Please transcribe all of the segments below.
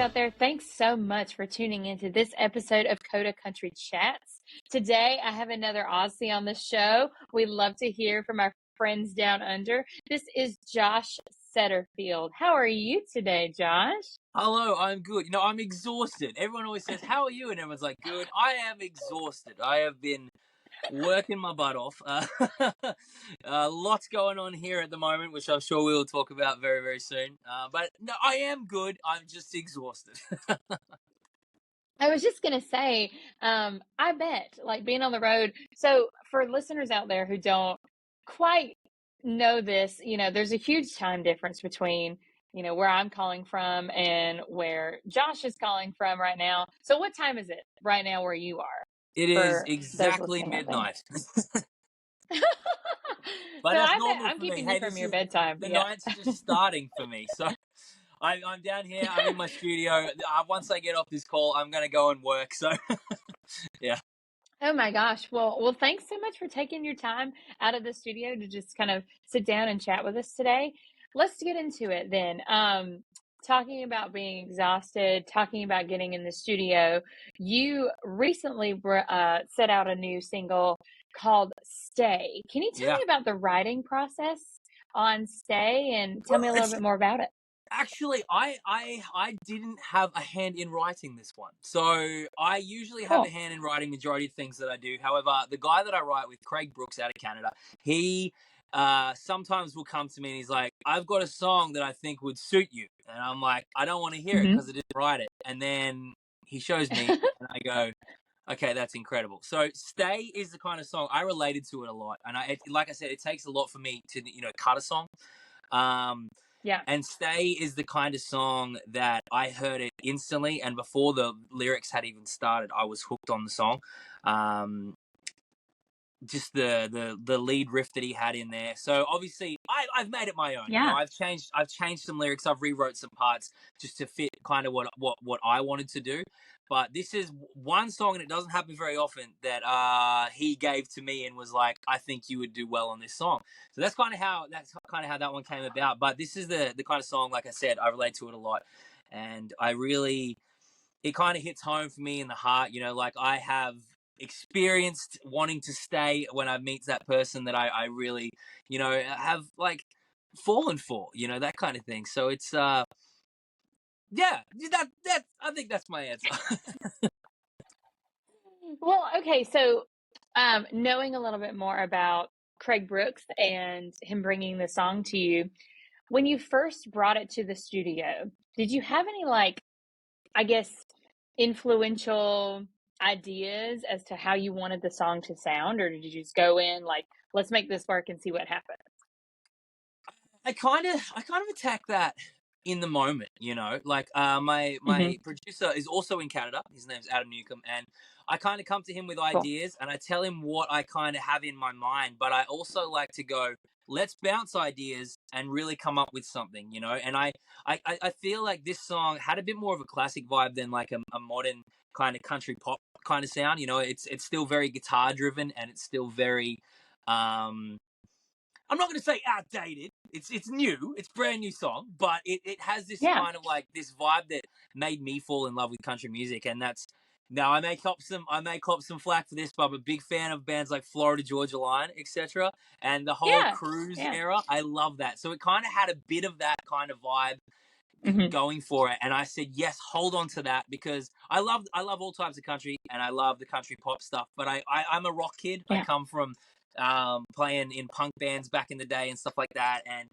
out there, thanks so much for tuning into this episode of Coda Country Chats. Today, I have another Aussie on the show. We love to hear from our friends down under. This is Josh Setterfield. How are you today, Josh? Hello, I'm good. I'm exhausted. Everyone always says, "How are you?" And everyone's like, "Good." I am exhausted. I have been working my butt off. Lots going on here at the moment, which I'm sure we'll talk about very, very soon. But no, I am good. I'm just exhausted. I was just going to say, I bet, like being on the road. So, for listeners out there who don't quite know this, there's a huge time difference between, where I'm calling from and where Josh is calling from right now. So, what time is it right now where you are It is for those exactly listening out there? midnight. So, But that's I bet normal I'm for me. keeping you Hey, from this your is bedtime. the Yeah. night's just starting for me. So I'm down here. I'm in my studio. Once I get off this call, I'm going to go and work. So, yeah. Oh my gosh. Well, thanks so much for taking your time out of the studio to just kind of sit down and chat with us today. Let's get into it then. Talking about being exhausted, talking about getting in the studio. You recently set out a new single called Stay. Can you tell Yeah. me about the writing process on Stay and tell Well, me a little bit more about it? actually, I didn't have a hand in writing this one. So I usually have a Cool. hand in writing majority of things that I do. However, the guy that I write with, Craig Brooks out of Canada, he sometimes will come to me and he's like, "I've got a song that I think would suit you," and I'm like, "I don't want to hear it Hmm. because I didn't write it." And then he shows me, and I go, "Okay, that's incredible." So "Stay" is the kind of song I related to it a lot, and like I said, it takes a lot for me to cut a song. Um, Yeah. and "Stay" is the kind of song that I heard it instantly, and before the lyrics had even started, I was hooked on the song. Um, just the lead riff that he had in there. So obviously, I've made it my own. Yeah. I've changed some lyrics. I've rewrote some parts just to fit kind of what I wanted to do. But this is one song, and it doesn't happen very often that he gave to me and was like, "I think you would do well on this song." So that's kind of how that one came about. But this is the kind of song, like I said, I relate to it a lot, and it kind of hits home for me in the heart. Like I have experienced wanting to stay when I meet that person that I really, have like fallen for, that kind of thing. So it's yeah, that I think that's my answer. Well, okay, so knowing a little bit more about Craig Brooks and him bringing the song to you, when you first brought it to the studio, did you have any, like, I guess, influential ideas as to how you wanted the song to sound, or did you just go in like, let's make this work and see what happens? I kind of attack that in the moment, like Hmm. my producer is also in Canada. His name's Adam Newcomb, and I kind of come to him with Cool. ideas, and I tell him what I kind of have in my mind. But I also like to go, let's bounce ideas and really come up with something, And I feel like this song had a bit more of a classic vibe than like a modern kind of country pop kind of sound. It's still very guitar driven, and it's still very I'm not going to say outdated. It's new. It's a brand new song, but it has this Yeah. kind of like this vibe that made me fall in love with country music, and that's now I may cop some flack for this, but I'm a big fan of bands like Florida Georgia Line, etc., and the whole Yeah. cruise Yeah. era. I love that. So it kind of had a bit of that kind of vibe Hmm. going for it, and I said yes, hold on to that because I love all types of country and I love the country pop stuff, but I'm a rock kid. I Yeah. come from playing in punk bands back in the day and stuff like that, and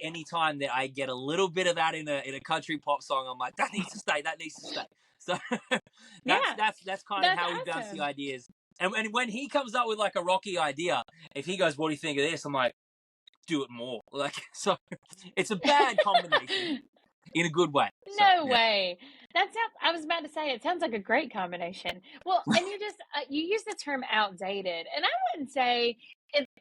anytime that I get a little bit of that in a country pop song, I'm like, that needs to stay, that needs to stay. So that's Yeah. that's kind of That's how we bounce the awesome. ideas. And when he comes up with like a rocky idea, if he goes, "What do you think of this?" I'm like, "Do it more." Like, so it's a bad combination in a good way. So No yeah, way. That sounds, I was about to say, it sounds like a great combination. Well, and you use the term outdated, and I wouldn't say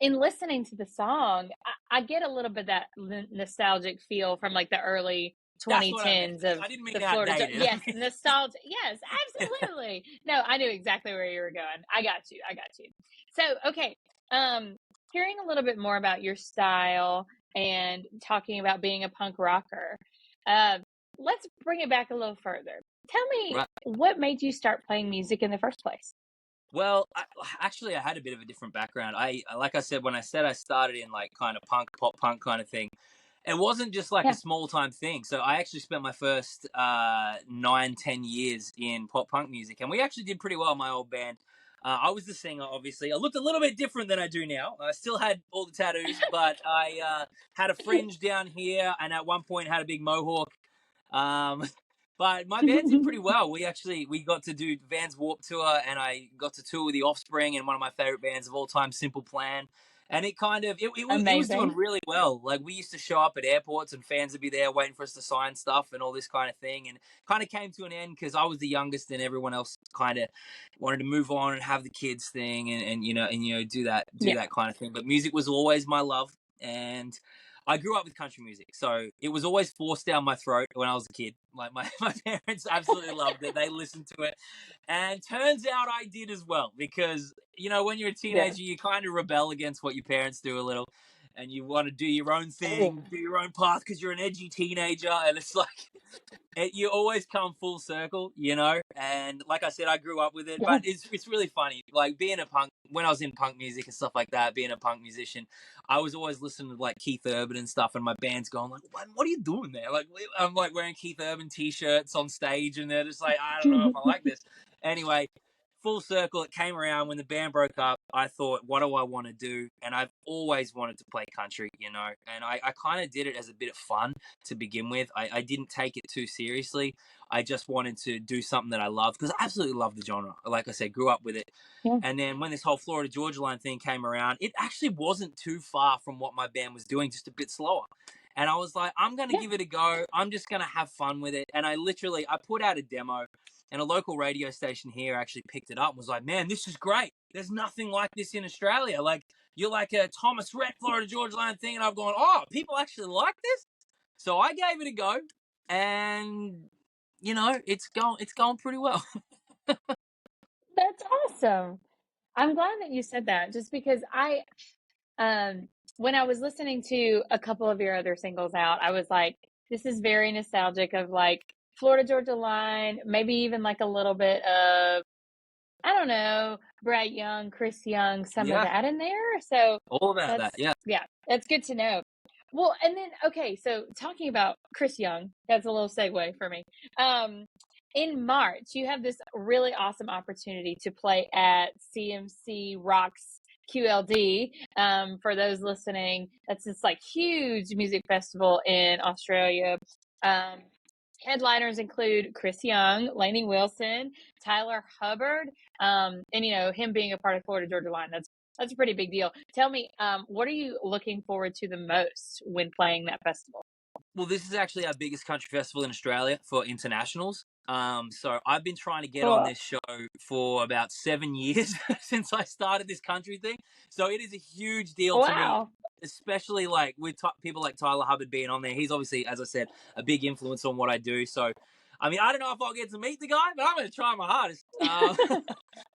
in listening to the song, I get a little bit that nostalgic feel from like the early that's what I meant. 2010s of I didn't mean the Florida. outdated. Yes, nostalgia. Yes, absolutely. No, I knew exactly where you were going. I got you. I got you. So, okay. Hearing a little bit more about your style and talking about being a punk rocker. Uh, let's bring it back a little further. Tell me, Right. what made you start playing music in the first place? Well, actually, I had a bit of a different background. Like I said, when I said I started in like kind of punk, pop punk kind of thing, it wasn't just like a Yeah. small time thing. So I actually spent my first 9, 10 years in pop punk music, and we actually did pretty well in my old band. I was the singer, obviously. I looked a little bit different than I do now. I still had all the tattoos, but I had a fringe down here, and at one point had a big mohawk. Um, but my band did pretty well. We got to do Vans Warp Tour, and I got to tour with the Offspring and one of my favorite bands of all time, Simple Plan. And it kind of it was doing Amazing. really well. Like we used to show up at airports, and fans would be there waiting for us to sign stuff and all this kind of thing. And kind of came to an end because I was the youngest, and everyone else kind of wanted to move on and have the kids thing, and do Yeah. that kind of thing. But music was always my love, and I grew up with country music, so it was always forced down my throat when I was a kid. Like my parents absolutely loved it. They listened to it. And turns out I did as well, because, when you're a Yeah. teenager, you kind of rebel against what your parents do a little, and you want to do your own Oh, thing, do your own path because you're an edgy teenager, and it's like, you always come full circle, And like I said, I grew up with it, yeah. but it's really funny. Like being a punk, when I was in punk music and stuff like that, being a punk musician, I was always listening to like Keith Urban and stuff, and my band's going like, "What are you doing there?" Like I'm like wearing Keith Urban t-shirts on stage, and they're just like, "I don't know if I like this." Anyway, full circle, it came around when the band broke up. I thought, what do I want to do? And I've always wanted to play country, and I kind of did it as a bit of fun to begin with. I didn't take it too seriously. I just wanted to do something that I loved, because I absolutely love the genre. Like I said, grew up with it. Yeah. And then when this whole Florida Georgia Line thing came around, it actually wasn't too far from what my band was doing, just a bit slower. And I was like, I'm going to Yeah. give it a go. I'm just going to have fun with it. And I put out a demo, and a local radio station here actually picked it up and was like, "Man, this is great. There's nothing like this in Australia. Like, you're like a Thomas Rhett Florida Georgia Line thing." And I've gone, "Oh, people actually like this?" So I gave it a go, and it's going pretty well. That's awesome. I'm glad that you said that, just because when I was listening to a couple of your other singles out, I was like, this is very nostalgic of like Florida Georgia Line, maybe even like a little bit of, I don't know, Brad Young, Chris Young, some of Yeah, that in there. So all about that. that's, Yeah. yeah, that's good to know. Well, and then, okay, so talking about Chris Young, that's a little segue for me. Um, in March, you have this really awesome opportunity to play at CMC Rocks QLD. For those listening, that's this like huge music festival in Australia. Um, Headliners include Chris Young, Lainey Wilson, Tyler Hubbard, and him being a part of Florida Georgia Line. That's a pretty big deal. Tell me, what are you looking forward to the most when playing that festival? Well, this is actually our biggest country festival in Australia for internationals. So I've been trying to get on Cool. this show for about 7 years since I started this country thing. So it is a huge deal to me, Wow. especially like with people like Tyler Hubbard being on there. He's obviously, as I said, a big influence on what I do. So, I mean, I don't know if I'll get to meet the guy, but I'm going to try my hardest.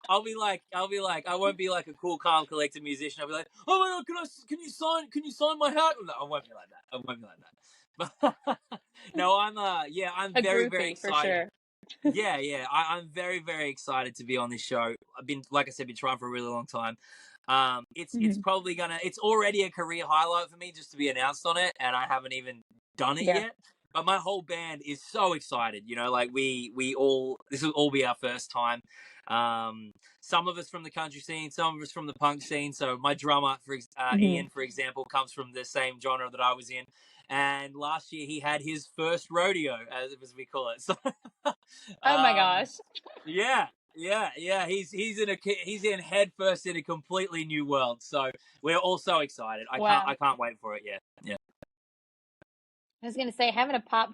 I'll be like, I won't be like a cool, calm, collected musician. I'll be like, "Oh my god, can you sign my hat?" No, I won't be like that. I won't be like that. But no, I'm A very, very groupie for excited. sure. Yeah. I'm very, very excited to be on this show. I've been, like I said, been trying for a really long time. It's Mhm. probably it's already a career highlight for me just to be announced on it, and I haven't even done it Yeah. yet. But my whole band is so excited. Like we all, this will all be our first time. Some of us from the country scene, some of us from the punk scene. So my drummer, Mhm. Ian, for example, comes from the same genre that I was in. And last year he had his first rodeo, as we call it. So, Oh my um, gosh. yeah. He's in head first in a completely new world. So we're all so excited. I Wow. can't wait for it. Yeah. I was gonna say, having a pop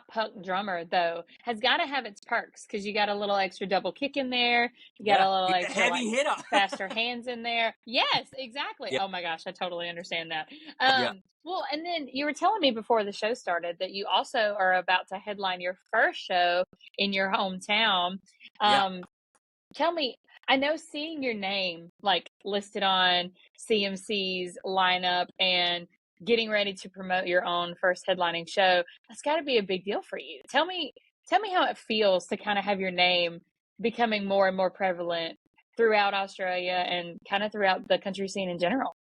punk drummer though has got to have its perks, because you got a little extra double kick in there, you got Yeah. a little He's a extra heavy like hitter. faster hands in there. Yes, exactly. Yeah. Oh my gosh, I totally understand that. Yeah. Well, and then you were telling me before the show started that you also are about to headline your first show in your hometown. Yeah. um Tell me, I know seeing your name like listed on CMC's lineup and getting ready to promote your own first headlining show, that's got to be a big deal for you. Tell me how it feels to kind of have your name becoming more and more prevalent throughout Australia and kind of throughout the country scene in general.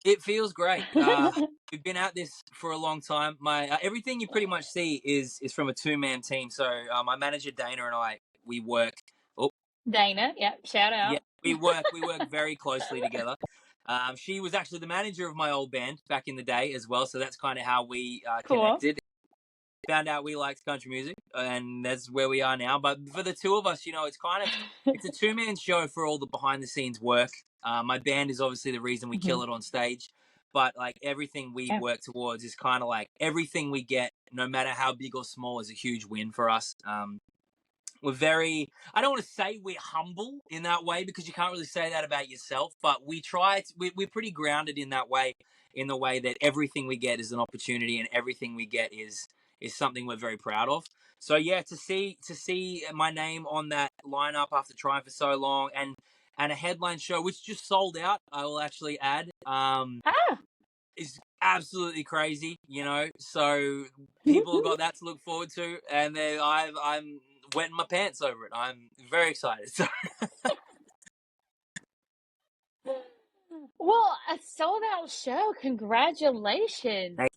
It feels great. We've been at this for a long time. My everything you pretty much see is from a 2-man team. So my manager Dana and I, we work. Oh, Dana, yeah, shout out. yeah, we work very closely together. She was actually the manager of my old band back in the day as well. So that's kind of how we Cool. connected. Found out we liked country music, and that's where we are now. But for the two of us, it's a 2-man show for all the behind the scenes work. My band is obviously the reason we kill it on stage, but like everything we work towards is kind of like everything we get, no matter how big or small, is a huge win for us. We're very, I don't want to say we're humble in that way, because you can't really say that about yourself, but we're pretty grounded in that way, in the way that everything we get is an opportunity, and everything we get is something we're very proud of. So yeah, to see my name on that lineup after trying for so long, and a headline show which just sold out, I will actually add, is absolutely crazy, so people have got that to look forward to, and then I'm wetting my pants over it. I'm very excited. So well, a sold out show. Congratulations. Thank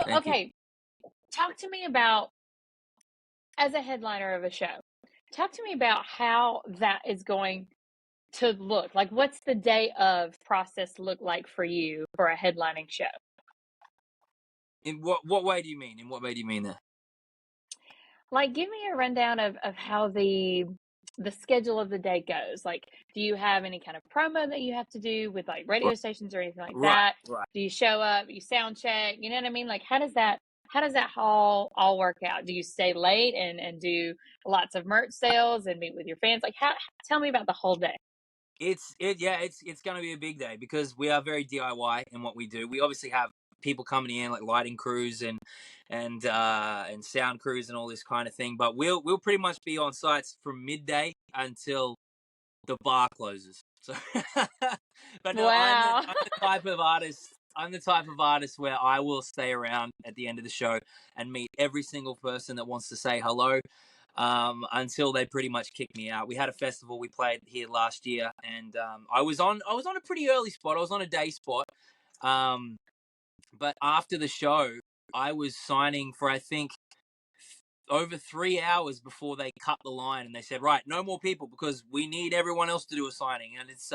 you. Okay, talk to me about, as a headliner of a show, talk to me about how that is going to look. Like, what's the day of process look like for you for a headlining show? In what way do you mean? In what way do you mean there? Like, give me a rundown of how the schedule of the day goes. Like, do you have any kind of promo that you have to do with like radio stations or anything like that? Right. Do you show up, you sound check, you know what I mean? Like, how does that all work out? Do you stay late and do lots of merch sales and meet with your fans? Like, tell me about the whole day. It's going to be a big day, because we are very DIY in what we do. We obviously have people coming in, like lighting crews and sound crews and all this kind of thing, but we'll pretty much be on sites from midday until the bar closes. So but no, Wow. I'm the type of artist where I will stay around at the end of the show and meet every single person that wants to say hello, until they pretty much kick me out. We had a festival we played here last year, and I was on a pretty early spot. I was on a day spot, but after the show, I was signing for, I think, over 3 hours before they cut the line, and they said, right, no more people, because we need everyone else to do a signing. And it's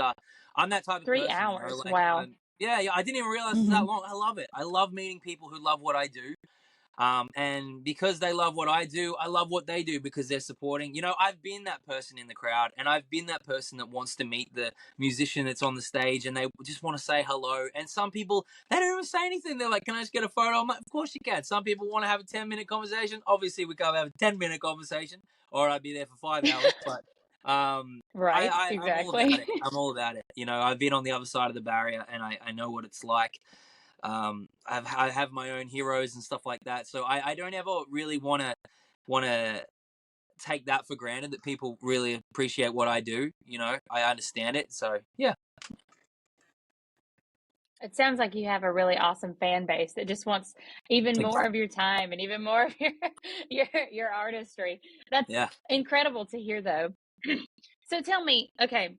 I'm that type of 3 person, hours. like, Wow. yeah, I didn't even realize it was that long. I love it. I love meeting people who love what I do. And because they love what I do, I love what they do, because they're supporting. I've been that person in the crowd, and I've been that person that wants to meet the musician that's on the stage, and they just want to say hello. And some people, they don't even say anything. They're like, can I just get a photo? I'm like, of course you can. Some people want to have a 10-minute conversation. Obviously, we can't have a 10-minute conversation, or I'd be there for 5 hours. But Right, I'm all about exactly. it. I'm all about it. I've been on the other side of the barrier, and I know what it's like. I have my own heroes and stuff like that, so I don't ever really want to take that for granted, that people really appreciate what I do. I understand it, so yeah. It sounds like you have a really awesome fan base that just wants even more of your time and even more of your artistry. That's incredible to hear, though. So tell me, okay,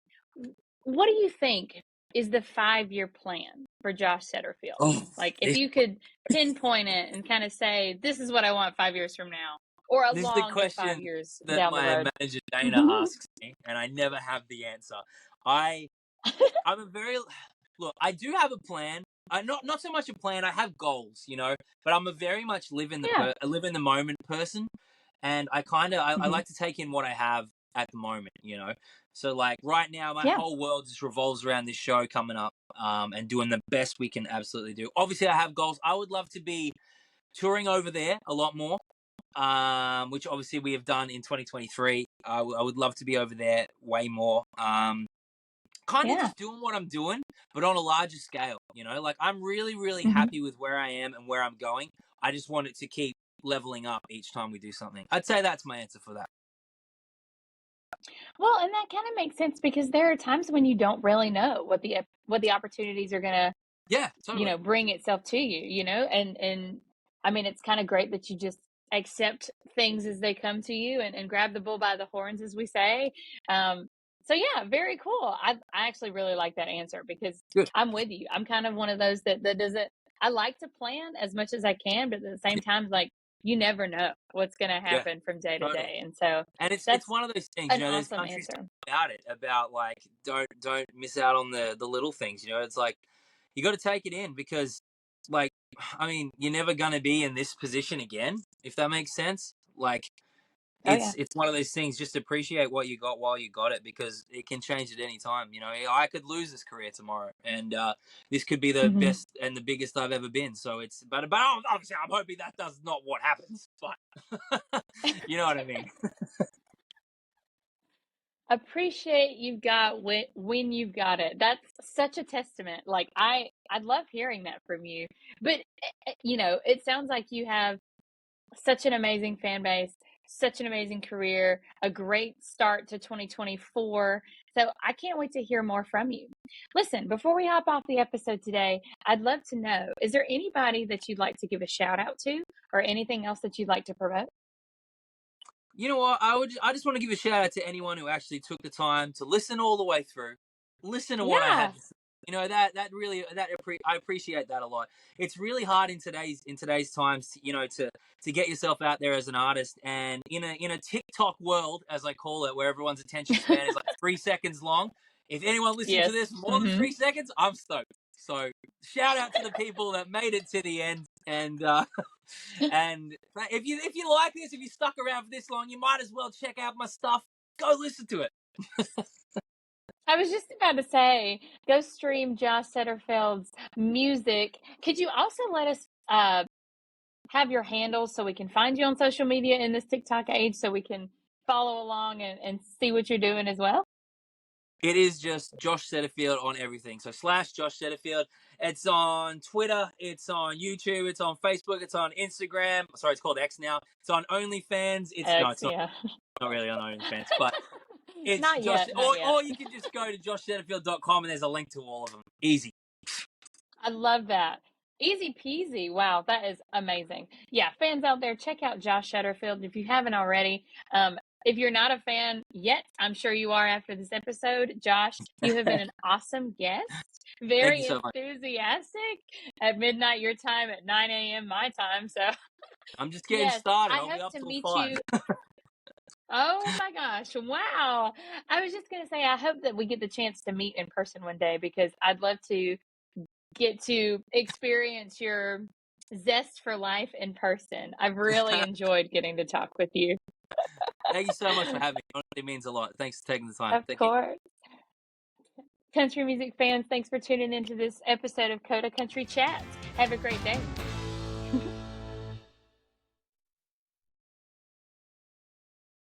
what do you think is the 5-year plan for Josh Setterfield? Oh, like, if you could pinpoint it and kind of say, this is what I want 5 years from now, or this is the along the 5 question years that down the my road. manager Dana asks me, and I never have the answer. I'm a very look. I do have a plan. I not so much a plan. I have goals, but I'm a very much live in the moment person, and I like to take in what I have at the moment, So like right now, my whole world just revolves around this show coming up, and doing the best we can absolutely do. Obviously, I have goals. I would love to be touring over there a lot more, which obviously we have done in 2023. I would love to be over there way more. Kind of just doing what I'm doing, but on a larger scale, like I'm really, really happy with where I am and where I'm going. I just want it to keep leveling up each time we do something. I'd say that's my answer for that. Well, and that kind of makes sense, because there are times when you don't really know what the opportunities are going to Yeah, totally. bring itself to you, and I mean, it's kind of great that you just accept things as they come to you and grab the bull by the horns, as we say. Um, so yeah, very cool. I actually really like that answer because Good. I'm with you. I'm kind of one of those that doesn't, I like to plan as much as I can, but at the same time, like, you never know what's going to Yeah, happen from day to totally. day. And so And it's that's one of those things, an there's awesome countries answer. about it, about like don't miss out on the little things. It's like you got to take it in because, like, I mean, you're never gonna be in this position again, if that makes sense. Like, Oh yeah. it's one of those things. Just appreciate what you got while you got it, because it can change at any time. I could lose this career tomorrow, and this could be the Hmm. best and the biggest I've ever been. So but obviously I'm hoping that does not what happens. But you know what I mean. Appreciate you've got when you've got it. That's such a testament. Like, I love hearing that from you. But it sounds like you have such an amazing fan base, such an amazing career, a great start to 2024. So I can't wait to hear more from you. Listen, before we hop off the episode today, I'd love to know, is there anybody that you'd like to give a shout out to, or anything else that you'd like to promote? You know what? I just want to give a shout out to anyone who actually took the time to listen all the way through, listen to what I had Yeah. to say. That really I appreciate that a lot. It's really hard in today's times, to get yourself out there as an artist, and in a TikTok world, as I call it, where everyone's attention span is like 3 seconds long. If anyone listens to Yes. this more than Hmm. 3 seconds, I'm stoked. So shout out to the people that made it to the end, and and if you like this, if you stuck around for this long, you might as well check out my stuff. Go listen to it. I was just about to say, go stream Josh Setterfield's music. Could you also let us have your handles so we can find you on social media in this TikTok age, so we can follow along and see what you're doing as well? It is just Josh Setterfield on everything. So / Josh Setterfield. It's on Twitter. It's on YouTube. It's on Facebook. It's on Instagram. Sorry, it's called X now. It's on OnlyFans. No, X, it's yeah. not really on OnlyFans, but it's Not Josh. yet, not yet. Or you can just go to joshsetterfield.com and there's a link to all of them. Easy. I love that. Easy peasy. Wow, that is amazing. Yeah, fans out there, check out Josh Shutterfield if you haven't already. If you're not a fan yet, I'm sure you are after this episode. Josh, you have been an awesome guest. Thank you Very so much. enthusiastic at midnight your time, at 9 a.m. my time. So, I'm just getting yes, started. I I'll be hope up to till meet 5. you. Oh my gosh. Wow. I was just going to say, I hope that we get the chance to meet in person one day, because I'd love to get to experience your zest for life in person. I've really enjoyed getting to talk with you. Thank you so much for having me. It honestly means a lot. Thanks for taking the time. Of Thank you. course. Country music fans, thanks for tuning into this episode of Coda Country Chats. Have a great day.